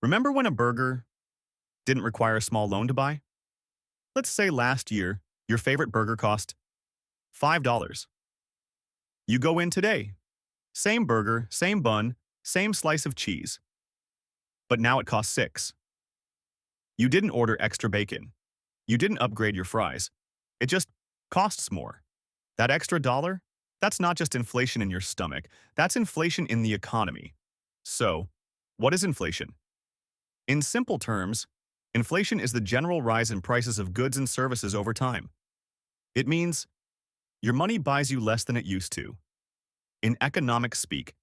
Remember when a burger didn't require a small loan to buy? Let's say last year, your favorite burger cost $5. You go in today. Same burger, same bun, same slice of cheese. But now it costs 6. You didn't order extra bacon. You didn't upgrade your fries. It just costs more. That extra dollar? That's not just inflation in your stomach. That's inflation in the economy. So, what is inflation? In simple terms, inflation is the general rise in prices of goods and services over time. It means your money buys you less than it used to. In economic speak,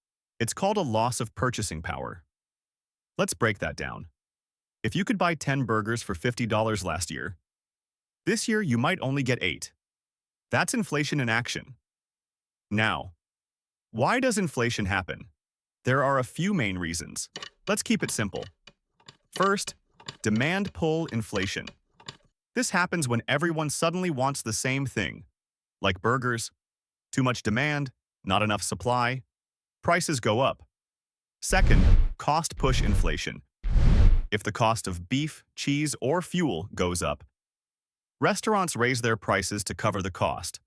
it's called a loss of purchasing power. Let's break that down. If you could buy 10 burgers for $50 last year, this year you might only get 8. That's inflation in action. Now, why does inflation happen? There are a few main reasons. Let's keep it simple. First, demand pull inflation. This happens when everyone suddenly wants the same thing, like burgers. Too much demand, not enough supply, prices go up. Second, cost push inflation. If the cost of beef, cheese, or fuel goes up, restaurants raise their prices to cover the cost.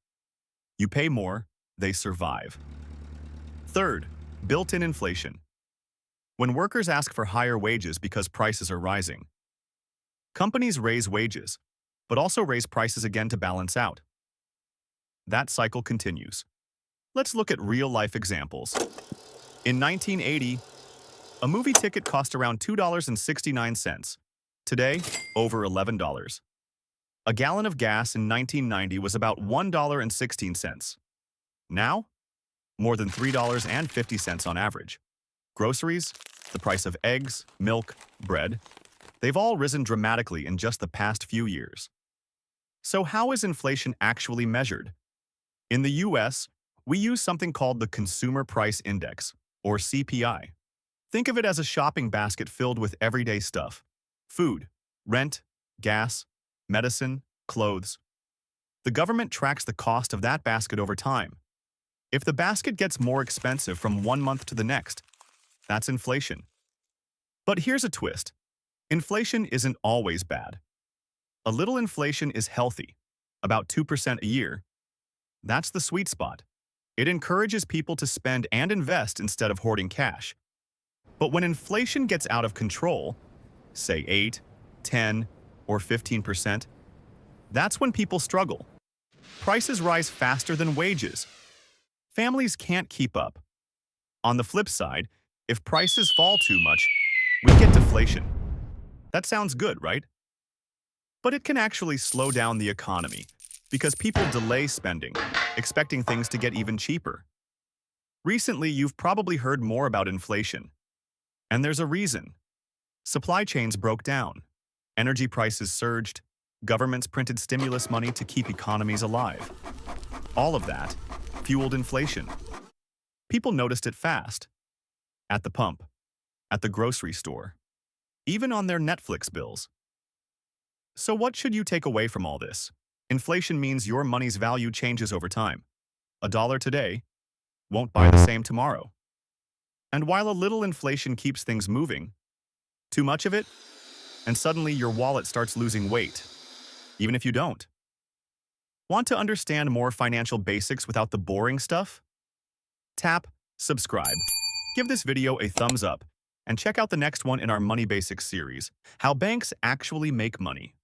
You pay more, they survive. Third, built-in inflation. When workers ask for higher wages because prices are rising, companies raise wages, but also raise prices again to balance out. That cycle continues. Let's look at real-life examples. In 1980, a movie ticket cost around $2.69. Today, over $11. A gallon of gas in 1990 was about $1.16. Now, more than $3.50 on average. Groceries, the price of eggs, milk, bread, they've all risen dramatically in just the past few years. So how is inflation actually measured? In the US, we use something called the Consumer Price Index, or CPI. Think of it as a shopping basket filled with everyday stuff: food, rent, gas, medicine, clothes. The government tracks the cost of that basket over time. If the basket gets more expensive from one month to the next, that's inflation. But here's a twist. Inflation isn't always bad. A little inflation is healthy, about 2% a year. That's the sweet spot. It encourages people to spend and invest instead of hoarding cash. But when inflation gets out of control, say 8, 10, or 15%, that's when people struggle. Prices rise faster than wages. Families can't keep up. On the flip side, if prices fall too much, we get deflation. That sounds good, right? But it can actually slow down the economy because people delay spending, expecting things to get even cheaper. Recently, you've probably heard more about inflation. And there's a reason. Supply chains broke down. Energy prices surged. Governments printed stimulus money to keep economies alive. All of that fueled inflation. People noticed it fast. At the pump, at the grocery store, even on their Netflix bills. So what should you take away from all this? Inflation means your money's value changes over time. $1 today won't buy the same tomorrow. And while a little inflation keeps things moving, too much of it, and suddenly your wallet starts losing weight, even if you don't. Want to understand more financial basics without the boring stuff? Tap subscribe. Give this video a thumbs up, and check out the next one in our Money Basics series, How Banks Actually Make Money.